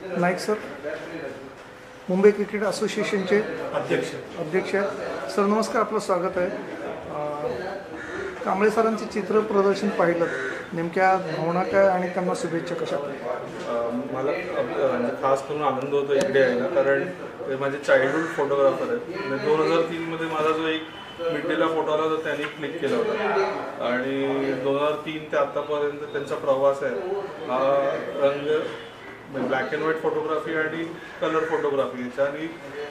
Naik sir, Mumbai cricket असोसिएशनचे अध्यक्ष sir, नमस्कार, आपलं स्वागत आहे. कांबळे सरांचे चित्र प्रदर्शन पाहिलं, नेमक्या भावना काय आणि त्यांना शुभेच्छा कशा? मला खास करून आनंद होतो इकडे यायला, कारण ते माझे चाइल्डहूड फोटोग्राफर आहेत. 2003 माझा जो एक मिडडेला फोटो आला होता त्यांनी क्लिक केला होता आणि 2003 ते आतापर्यंत त्यांचा प्रवास आहे. हा रंग ब्लॅक अँड व्हाईट फोटोग्राफी आणि कलर फोटोग्राफी याच्या, आणि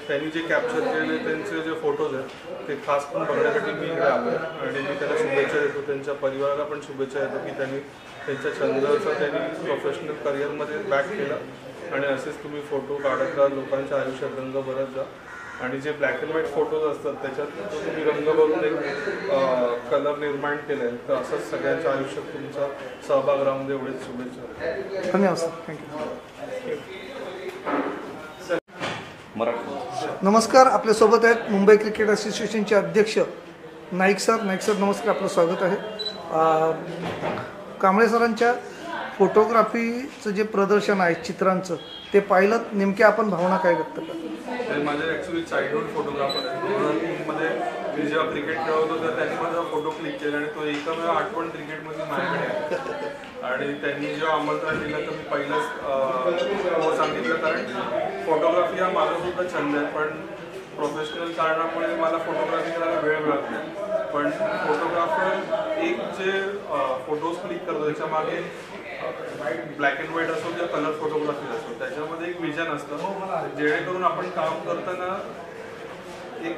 त्यांनी जे कॅप्चर केलेले त्यांचे जे फोटोज आहेत ते खास करून बघण्यासाठी मी इकडे आलो आहे. आणि मी त्याला शुभेच्छा देतो, त्यांच्या परिवाराला पण शुभेच्छा देतो की त्यांनी त्यांच्या छंदाचा त्यांनी प्रोफेशनल करिअरमध्ये बॅक केला आणि असेच तुम्ही फोटो काढत राहा, लोकांच्या आयुष्यात रंग भरत जा. आणि जे ब्लॅक अँड व्हाईट फोटोज असतात त्याच्यात तुम्ही रंग भरून एक कलर निर्माण केला आहे, तर असंच सगळ्यांच्या आयुष्यात तुमचा सहभाग राहून दे, एवढेच शुभेच्छा. धन्यवाद सर, थँक्यू. नमस्कार, आपल्यासोबत आहेत मुंबई क्रिकेट असोसिएशनचे अध्यक्ष नाईक सर. नाईक सर, नमस्कार, आपलं स्वागत आहे. कांबळे सरांच्या फोटोग्राफीचं जे प्रदर्शन आहे चित्रांचं, ते पाहिलं, नेमक्या आपण भावना काय व्यक्त करतो? ते माझे ॲक्च्युली चाइल्डहूड फोटोग्राफर आहे. 2003 मी जेव्हा क्रिकेट खेळत होतो त्यांनी माझा फोटो क्लिक केला आणि तो एकमेव आठवण क्रिकेटमध्ये माझ्याकडे आहे. आणि त्यांनी जेव्हा आमंत्रण दिलं तर मी पहिलंच सांगितलं, कारण फोटोग्राफी हा माझा सुद्धा छंद आहे, पण प्रोफेशनल कारणामुळे मला फोटोग्राफी करायला वेळ मिळत नाही. पण फोटोग्राफर एक जे फोटोज क्लिक करतो त्याच्यामागे ब्लॅक अँड व्हाईट असो किंवा कलर फोटोग्राफी असो, त्याच्यामध्ये एक विजन असतं, जेणेकरून आपण काम करताना एक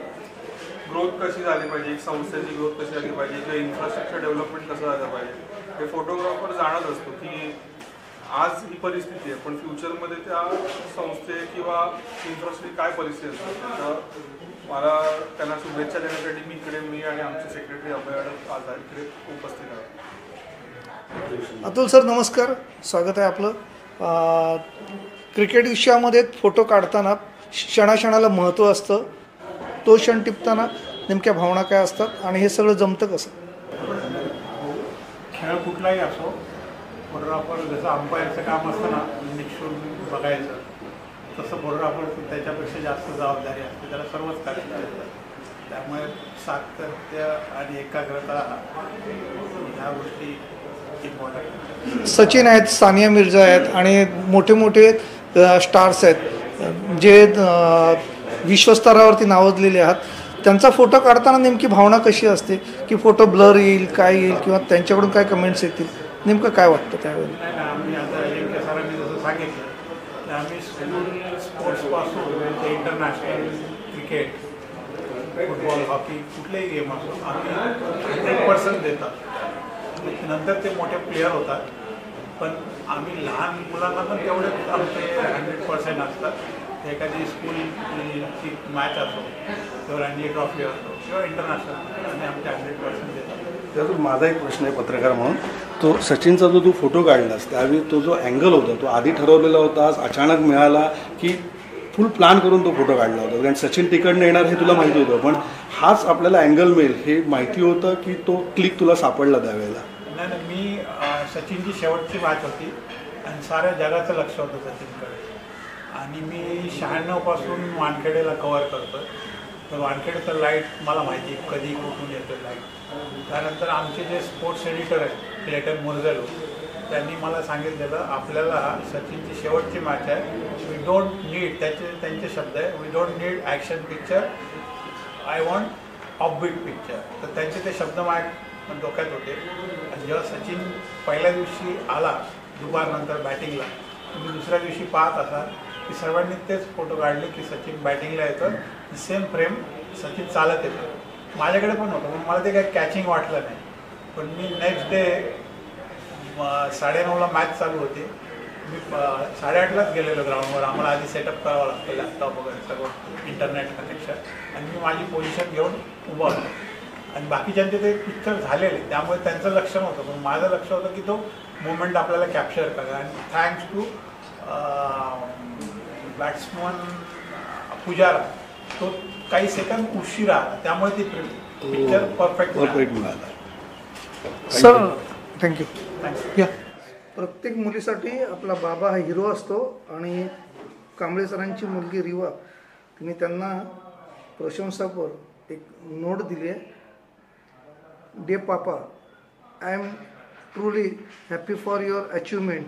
ग्रोथ कशी झाली पाहिजे, एक संस्थेची ग्रोथ कशी झाली पाहिजे किंवा इन्फ्रास्ट्रक्चर डेव्हलपमेंट कसं झालं पाहिजे, हे फोटोग्राफर जाणत असतो की आज ही परिस्थिती आहे, पण फ्युचरमध्ये त्या संस्थे किंवा इन्फ्रास्ट्रक्चर काय परिस्थिती असते. तर मला त्यांना शुभेच्छा देण्यासाठी मी आणि आमचे सेक्रेटरी अभय आज इकडे उपस्थित आहोत. अतुल सर, नमस्कार, स्वागत आहे आपलं. क्रिकेट विषयामध्ये फोटो काढताना क्षणाक्षणाला महत्त्व असतं, तो क्षण टिपताना नेमक्या भावना काय असतात आणि हे सगळं जमतं कसं? खेळ कुठलाही असो, फोटोग्राफर जसं अंपायरचं काम असतं ना, निक्षून बघायचं, तसं फोटोग्राफर त्याच्यापेक्षा जास्त जबाबदारी असते, त्याला सर्वच करायचं असतं. त्यामुळे सातत्य आणि एकाग्रता ह्या गोष्टी सचिन आहेत, सानिया मिर्झा आहेत आणि मोठे मोठे स्टार्स आहेत जे विश्वस्तरावरती नावाजलेले आहात. त्यांचा फोटो काढताना नेमकी भावना कशी असते, की फोटो ब्लर येईल, काय येईल, किंवा त्यांच्याकडून काय कमेंट्स येतील, नेमकं काय वाटतं त्यावेळेला? आम्ही आता एम सरांनी जसं सांगितलं की आम्ही स्पोर्ट्सपासून ते इंटरनॅशनल क्रिकेट, फुटबॉल, हॉकी, कुठलेही गेम असो आम्ही 100% देतात. नंतर ते मोठे प्लेयर होतात, पण आम्ही लहान मुलांना पण तेवढे आमचे 100% असतात. एखादी स्कूलची मॅच असो किंवा रणजी ट्रॉफी असो किंवा इंटरनॅशनल, आणि आमचे 100% देतात. त्यातून माझा एक प्रश्न आहे पत्रकार म्हणून, तो सचिनचा जो तू फोटो काढलास त्यावेळी तो जो अँगल होता तो आधी ठरवलेला होता, अचानक मिळाला की फुल प्लॅन करून तो फोटो काढला होता? कारण सचिन तिकडनं येणार हे तुला माहिती होतं, पण हाच आपल्याला अँगल मिळेल हे माहिती होतं की तो क्लिक तुला सापडला त्यावेळेला? नाही, मी सचिनची शेवटची मॅच होती आणि साऱ्या जगाचं लक्ष होतं सचिनकडे, आणि मी 96पासून वानखेडेला कव्हर करतो. तर वानखेडेचं लाईट मला माहिती आहे कधी कुठून येतं लाईट. त्यानंतर आमचे जे स्पोर्ट्स एडिटर आहेत क्लेटन मोर्झेलो, त्यांनी मला सांगितलेलं आपल्याला सचिनची शेवटची मॅच आहे, वी डोंट नीड, त्यांचे शब्द आहे, we don't need action picture, I want offbeat picture. तर त्यांचे ते शब्द माझ्या डोक्यात होते. आणि जेव्हा सचिन पहिल्या दिवशी आला दुपारनंतर बॅटिंगला, तुम्ही दुसऱ्या दिवशी पाहत असाल की सर्वांनी तेच फोटो काढले की सचिन बॅटिंगला येतं, सेम फ्रेम सचिन चालत येतं. माझ्याकडे पण होतं, पण मला ते काही कॅचिंग वाटलं नाही. पण मी नेक्स्ट डे 9:30ला मॅच चालू होती, मी 8:30लाच गेलेलो ग्राउंडवर. आम्हाला आधी सेटअप करावं लागतं, लॅपटॉप वगैरे सगळं, इंटरनेट कनेक्शन, आणि मी माझी पोझिशन घेऊन उभं होतो. आणि बाकीच्यांचे ते पिक्चर झालेले, त्यामुळे त्यांचं लक्ष नव्हतं, पण माझं लक्ष होतं की तो मोमेंट आपल्याला कॅप्चर करा. आणि थँक्स टू बॅट्समन पुजारा, तो काही सेकंद उशिरा आला, त्यामुळे ती पिक्चर परफेक्ट मिळाला. Sir, thank you. या प्रत्येक मुलीसाठी आपला बाबा हा हिरो असतो आणि कांबळे सरांची मुलगी रिवा, तिने त्यांना प्रशंसापर एक नोट दिली आहे. Day papa, I am truly happy for your achievement